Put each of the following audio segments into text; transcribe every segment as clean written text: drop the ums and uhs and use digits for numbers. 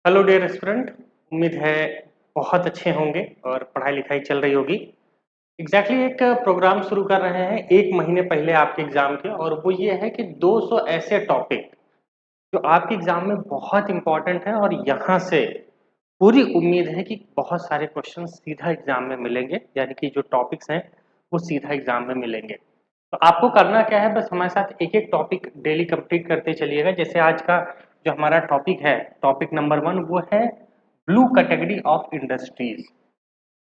Hello dear student. उम्मीद है बहुत अच्छे होंगे और पढ़ाई लिखाई चल रही होगी। एक प्रोग्राम शुरू कर रहे हैं 1 महीने पहले आपके एग्जाम के, और वो ये है कि 200 ऐसे टॉपिक जो आपके एग्जाम में बहुत इंपॉर्टेंट है, और यहाँ से पूरी उम्मीद है कि बहुत सारे क्वेश्चन सीधा एग्जाम में मिलेंगे, यानी कि जो टॉपिक्स हैं वो सीधा एग्जाम में मिलेंगे। तो आपको करना क्या है, बस हमारे साथ एक एक टॉपिक डेली कंप्लीट करते चलिएगा। जैसे आज का जो हमारा टॉपिक है, टॉपिक नंबर 1, वो है ब्लू कैटेगरी ऑफ इंडस्ट्रीज।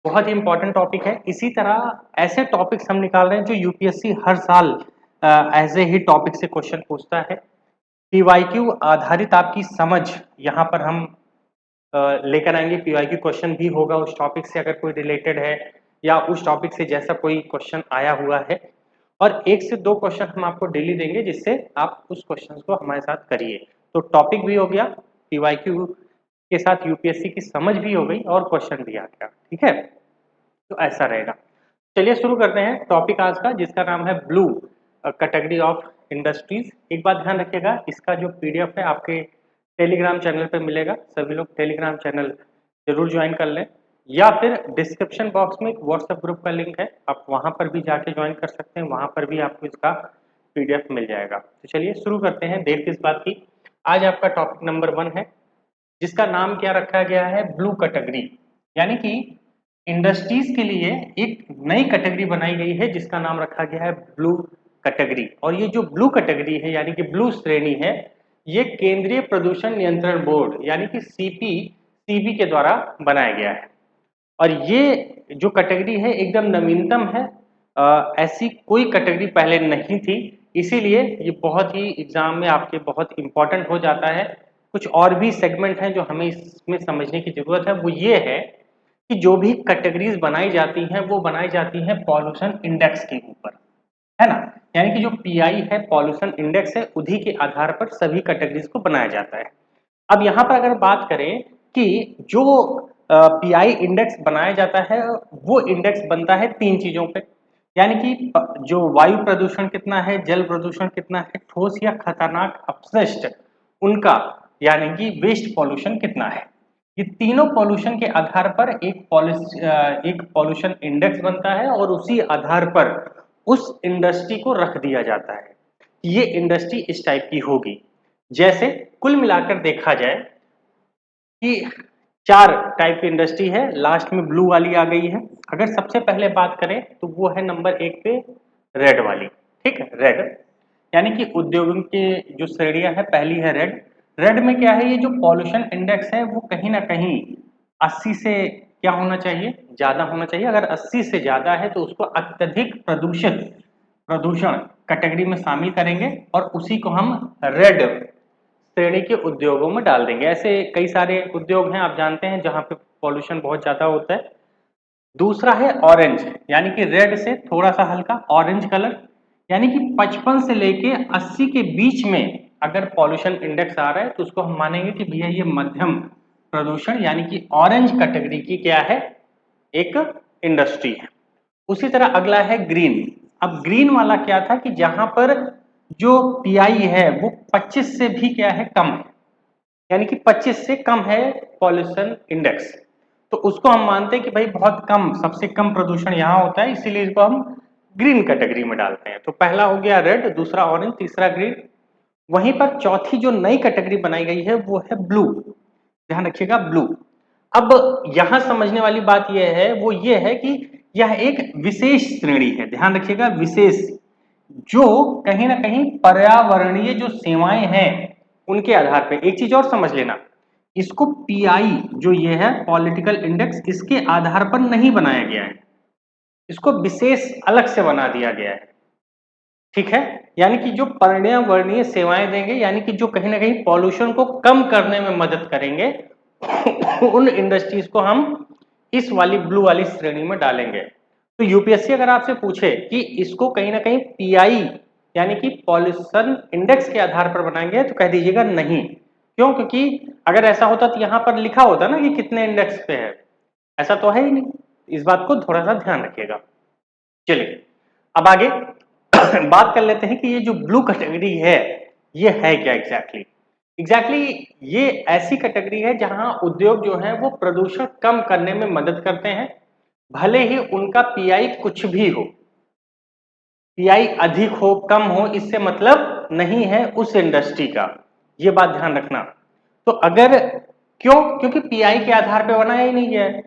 बहुत ही इंपॉर्टेंट टॉपिक है। इसी तरह ऐसे टॉपिक्स हम निकाल रहे हैं जो यूपीएससी हर साल ऐसे ही टॉपिक से क्वेश्चन पूछता है। पीवाईक्यू आधारित आपकी समझ यहाँ पर हम लेकर आएंगे। पीवाईक्यू क्वेश्चन भी होगा उस टॉपिक से, अगर कोई रिलेटेड है या उस टॉपिक से जैसा कोई क्वेश्चन आया हुआ है। और 1 से 2 क्वेश्चन हम आपको डेली देंगे, जिससे आप उस क्वेश्चन को हमारे साथ करिए। तो टॉपिक भी हो गया, पीवाईक्यू के साथ यूपीएससी की समझ भी हो गई, और क्वेश्चन भी आ गया। ठीक है, तो ऐसा रहेगा। चलिए शुरू करते हैं टॉपिक आज का, जिसका नाम है ब्लू कैटेगरी ऑफ इंडस्ट्रीज। एक बात ध्यान रखिएगा, इसका जो पीडीएफ है आपके टेलीग्राम चैनल पे मिलेगा। सभी लोग टेलीग्राम चैनल जरूर ज्वाइन कर लें, या फिर डिस्क्रिप्शन बॉक्स में एक व्हाट्सएप ग्रुप का लिंक है, आप वहां पर भी जाके ज्वाइन कर सकते हैं। वहां पर भी आपको इसका पीडीएफ मिल जाएगा। तो चलिए शुरू करते हैं, देर किस बात की। आज आपका टॉपिक नंबर 1 है, जिसका नाम क्या रखा गया है, ब्लू कैटेगरी। यानी कि इंडस्ट्रीज के लिए एक नई कैटेगरी बनाई गई है, जिसका नाम रखा गया है ब्लू कैटेगरी। और ये जो ब्लू कैटेगरी है, यानी कि ब्लू श्रेणी है, ये केंद्रीय प्रदूषण नियंत्रण बोर्ड यानी कि सीबी के द्वारा बनाया गया है। और ये जो कैटेगरी है एकदम नवीनतम है। ऐसी कोई कैटेगरी पहले नहीं थी, इसीलिए ये बहुत ही एग्जाम में आपके बहुत इंपॉर्टेंट हो जाता है। कुछ और भी सेगमेंट हैं जो हमें इसमें समझने की जरूरत है। वो ये है कि जो भी कैटेगरीज बनाई जाती हैं वो बनाई जाती हैं पॉल्यूशन इंडेक्स के ऊपर, है ना। यानी कि जो पीआई है, पॉल्यूशन इंडेक्स है, उसी के आधार पर सभी कैटेगरीज को बनाया जाता है। अब यहाँ पर अगर बात करें कि जो पीआई इंडेक्स बनाया जाता है, वो इंडेक्स बनता है 3 चीजों पे। यानी कि जो वायु प्रदूषण कितना है, जल प्रदूषण कितना है, ठोस या खतरनाक अपशिष्ट उनका यानी कि वेस्ट पॉल्यूशन कितना है। ये तीनों पॉल्यूशन के आधार पर एक पॉल्यूशन इंडेक्स बनता है, और उसी आधार पर उस इंडस्ट्री को रख दिया जाता है। ये इंडस्ट्री इस टाइप की होगी। जैसे कुल मिलाकर देखा जाए कि 4 टाइप की इंडस्ट्री है, लास्ट में ब्लू वाली आ गई है। अगर सबसे पहले बात करें तो वो है नंबर 1 पे रेड वाली। ठीक है, रेड यानी कि उद्योगों की जो श्रेणियां है, पहली है रेड। रेड में क्या है, ये जो पॉल्यूशन इंडेक्स है वो कहीं ना कहीं 80 से क्या होना चाहिए, ज्यादा होना चाहिए। अगर 80 से ज्यादा है तो उसको अत्यधिक प्रदूषित प्रदूषण कैटेगरी में शामिल करेंगे, और उसी को हम रेड श्रेणी के उद्योगों में डाल देंगे। ऐसे कई सारे उद्योग हैं, आप जानते हैं, जहां पे पॉल्यूशन बहुत ज्यादा होता है। दूसरा है ऑरेंज, यानी कि रेड से थोड़ा सा हल्का ऑरेंज कलर, यानी कि 55 से लेके 80 के बीच में अगर पॉल्यूशन इंडेक्स आ रहा है तो उसको हम मानेंगे कि भैया ये मध्यम प्रदूषण यानी कि ऑरेंज कैटेगरी की क्या है, एक इंडस्ट्री है। उसी तरह अगला है ग्रीन। अब ग्रीन वाला क्या था कि जहां पर जो पीआई है वो 25 से भी क्या है, कम है, यानी कि 25 से कम है पॉल्यूशन इंडेक्स। तो उसको हम मानते हैं कि भाई बहुत कम, सबसे कम प्रदूषण यहाँ होता है, इसीलिए इसको हम ग्रीन कैटेगरी में डालते हैं। तो पहला हो गया रेड, दूसरा ऑरेंज, तीसरा ग्रीन। वहीं पर चौथी जो नई कैटेगरी बनाई गई है वो है ब्लू। ध्यान रखिएगा, ब्लू। अब यहां समझने वाली बात यह है, वो ये है कि यह एक विशेष श्रेणी है। ध्यान रखिएगा, विशेष, जो कहीं ना कहीं पर्यावरणीय जो सेवाएं हैं उनके आधार पे। एक चीज और समझ लेना, इसको पीआई जो ये है पॉलिटिकल इंडेक्स, इसके आधार पर नहीं बनाया गया है, इसको विशेष अलग से बना दिया गया है। ठीक है, यानी कि जो पर्यावरणीय सेवाएं देंगे, यानी कि जो कहीं ना कहीं पॉल्यूशन को कम करने में मदद करेंगे, उन इंडस्ट्रीज को हम इस वाली ब्लू वाली श्रेणी में डालेंगे। तो यूपीएससी अगर आपसे पूछे कि इसको कहीं ना कहीं पीआई यानी कि पॉल्यूशन इंडेक्स के आधार पर बनाएंगे, तो कह दीजिएगा नहीं। क्यों? क्योंकि अगर ऐसा होता तो यहां पर लिखा होता ना कि कितने इंडेक्स पे है, ऐसा तो है ही नहीं। इस बात को थोड़ा सा ध्यान रखिएगा। चलिए अब आगे बात कर लेते हैं कि ये जो ब्लू कैटेगरी है ये है क्या एग्जैक्टली। ये ऐसी कैटेगरी है जहां उद्योग जो है वो प्रदूषण कम करने में मदद करते हैं, भले ही उनका पीआई कुछ भी हो, पीआई अधिक हो कम हो इससे मतलब नहीं है उस इंडस्ट्री का, ये बात ध्यान रखना। तो अगर क्योंकि पीआई के आधार पे बनाया ही नहीं गया है।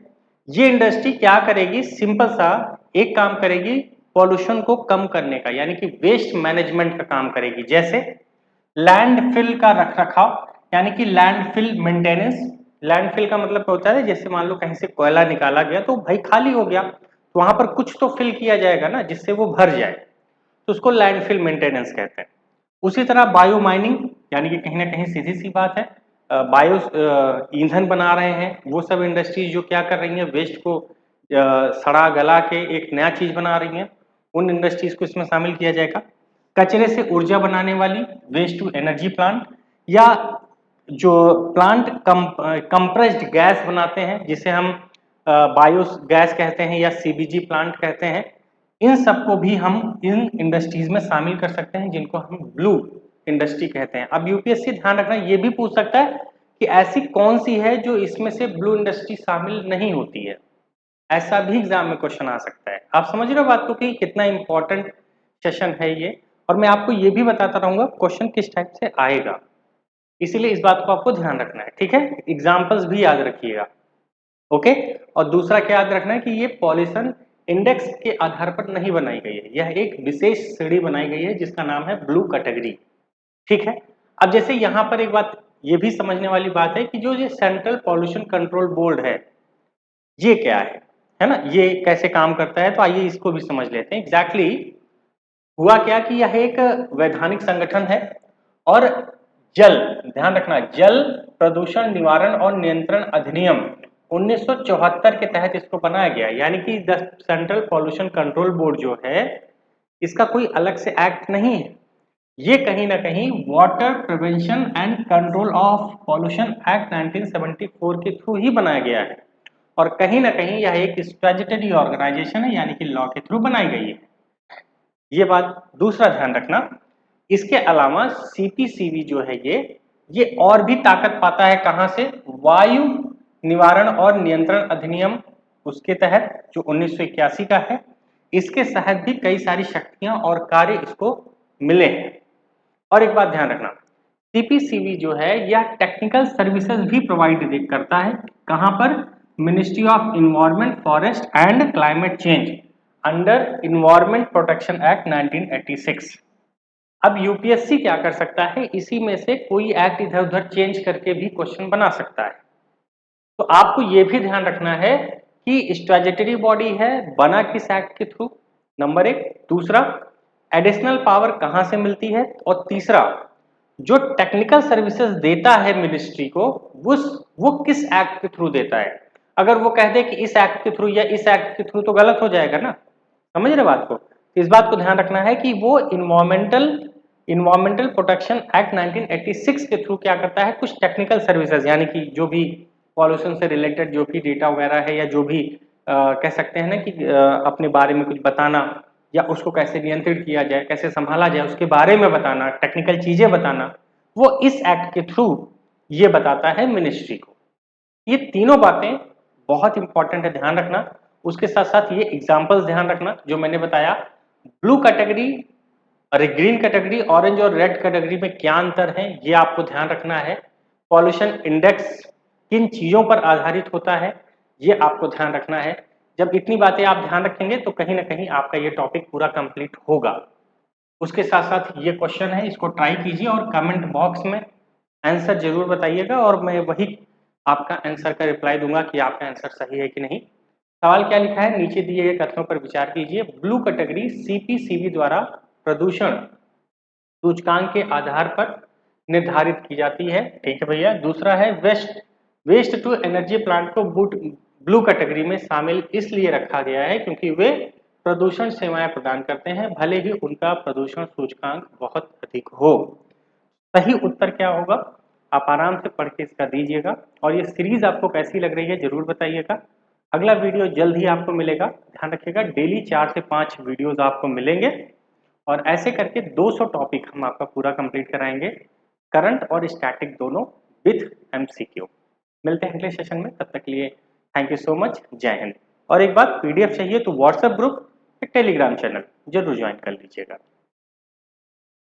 ये इंडस्ट्री क्या करेगी, सिंपल सा एक काम करेगी, पॉल्यूशन को कम करने का, यानी कि वेस्ट मैनेजमेंट का काम करेगी। जैसे लैंडफिल का रखरखाव, यानी कि लैंडफिल मेंटेनेंस। लैंडफिल का मतलब क्या होता है, जैसे मान लो कहीं से कोयला निकाला गया तो भाई खाली हो गया, तो वहां पर कुछ तो फिल किया जाएगा ना जिससे वो भर जाए, तो उसको लैंडफिल मेंटेनेंस कहते हैं। उसी तरह बायो माइनिंग, यानी कि कहीं ना कहीं सीधी सी बात है, बायो ईंधन बना रहे हैं वो सब इंडस्ट्रीज जो क्या कर रही हैं, वेस्ट को सड़ा गला के एक नया चीज बना रही हैं, उन इंडस्ट्रीज को इसमें शामिल किया जाएगा। कचरे से ऊर्जा बनाने वाली वेस्ट टू एनर्जी प्लांट, या जो प्लांट कंप्रेस्ड गैस बनाते हैं जिसे हम बायो गैस कहते हैं या सीबीजी प्लांट कहते हैं, इन सबको भी हम इन इंडस्ट्रीज में शामिल कर सकते हैं जिनको हम ब्लू इंडस्ट्री कहते हैं। अब यूपीएससी ध्यान रखना ये भी पूछ सकता है कि ऐसी कौन सी है जो इसमें से ब्लू इंडस्ट्री शामिल नहीं होती है, ऐसा भी एग्जाम में क्वेश्चन आ सकता है। आप समझ रहे हो बात को कि कितना इंपॉर्टेंट सेशन है ये, और मैं आपको ये भी बताता रहूंगा क्वेश्चन किस टाइप से आएगा, इसीलिए इस बात को आपको ध्यान रखना है, ठीक है। एग्जाम्पल्स भी याद रखिएगा, ओके। और दूसरा क्या याद रखना है कि ये पॉल्यूशन इंडेक्स के आधार पर नहीं बनाई गई है, यह एक विशेष श्रेणी बनाई गई है जिसका नाम है ब्लू कैटेगरी, ठीक है। अब जैसे यहाँ पर एक बात ये भी समझने वाली बात है कि जो ये सेंट्रल पॉल्यूशन कंट्रोल बोर्ड है ये क्या है ना, ये कैसे काम करता है, तो आइए इसको भी समझ लेते हैं। एग्जैक्टली हुआ क्या कि यह एक वैधानिक संगठन है, और जल, ध्यान रखना, जल प्रदूषण निवारण और नियंत्रण अधिनियम 1974 के तहत इसको बनाया गया, यानी कि the central pollution control board जो है इसका कोई अलग से एक्ट नहीं है, ये कहीं ना कहीं water prevention and control of pollution act 1974 के थ्रू ही बनाया गया है, और कहीं ना कहीं यह एक स्टैट्यूटरी ऑर्गेनाइजेशन है, यानी कि लॉ के थ्रू बनाई गई है, ये बात दूसरा ध्यान रखना। इसके अलावा सीपीसीबी जो है ये और भी ताकत पाता है कहां से, वायु निवारण और नियंत्रण अधिनियम उसके तहत जो 1981 का है, इसके तहत भी कई सारी शक्तियां और कार्य इसको मिले हैं। और एक बात ध्यान रखना, सीपीसीबी जो है यह टेक्निकल सर्विसेज भी प्रोवाइड करता है, कहां पर, ministry of environment forest and climate change under environment protection act 1986। अब यूपीएससी क्या कर सकता है, इसी में से कोई एक्ट इधर उधर चेंज करके भी क्वेश्चन बना सकता है, तो आपको यह भी ध्यान रखना है कि स्टैट्यूटरी बॉडी है, बना किस एक्ट के थ्रू, नंबर एक। दूसरा, एडिशनल पावर कहां से मिलती है, और तीसरा, जो टेक्निकल सर्विसेज देता है मिनिस्ट्री को वो किस एक्ट के थ्रू देता है। अगर वो कह दे कि इस एक्ट के थ्रू या इस एक्ट के थ्रू तो गलत हो जाएगा ना, समझ रहे बात को। तो इस बात को ध्यान रखना है कि वो इन्वायरमेंटल प्रोटेक्शन एक्ट 1986 के थ्रू क्या करता है, कुछ टेक्निकल सर्विसेज, यानी कि जो भी पॉल्यूशन से रिलेटेड जो भी डेटा वगैरह है, या जो भी कह सकते हैं ना कि अपने बारे में कुछ बताना, या उसको कैसे नियंत्रित किया जाए, कैसे संभाला जाए, उसके बारे में बताना, टेक्निकल चीजें बताना, वो इस एक्ट के थ्रू ये बताता है मिनिस्ट्री को। ये तीनों बातें बहुत इंपॉर्टेंट है, ध्यान रखना। उसके साथ साथ ये एग्जांपल्स ध्यान रखना जो मैंने बताया, ब्लू कैटेगरी और ग्रीन कैटेगरी, ऑरेंज और रेड कैटेगरी में क्या अंतर है ये आपको ध्यान रखना है। पॉल्यूशन इंडेक्स किन चीजों पर आधारित होता है ये आपको ध्यान रखना है। जब इतनी बातें आप ध्यान रखेंगे तो कहीं ना कहीं आपका ये टॉपिक पूरा कंप्लीट होगा। उसके साथ साथ ये क्वेश्चन है, इसको ट्राई कीजिए और कमेंट बॉक्स में आंसर जरूर बताइएगा, और मैं वही आपका आंसर का रिप्लाई दूंगा कि आपका आंसर सही है कि नहीं। सवाल क्या लिखा है, नीचे दिए गए कथनों पर विचार कीजिए। ब्लू कैटेगरी सीपीसीबी द्वारा प्रदूषण सूचकांक के आधार पर निर्धारित की जाती है, ठीक है भैया। दूसरा है वेस्ट टू एनर्जी प्लांट को ब्लू कैटेगरी में शामिल इसलिए रखा गया है क्योंकि वे प्रदूषण सेवाएं प्रदान करते हैं, भले ही उनका प्रदूषण सूचकांक बहुत अधिक हो। सही उत्तर क्या होगा, आप आराम से पढ़ के इसका दीजिएगा, और ये सीरीज आपको कैसी लग रही है जरूर बताइएगा। अगला वीडियो जल्द ही आपको मिलेगा, ध्यान रखिएगा, डेली 4 से 5 वीडियोस आपको मिलेंगे, और ऐसे करके 200 टॉपिक हम आपका पूरा कंप्लीट कराएंगे। करंट और स्टैटिक दोनों विथ एमसीक्यू। मिलते हैं अगले सेशन में, तब तक के लिए थैंक यू सो मच, जय हिंद। और एक बात, पीडीएफ चाहिए तो व्हाट्सएप ग्रुप, टेलीग्राम चैनल जरूर ज्वाइन कर लीजिएगा।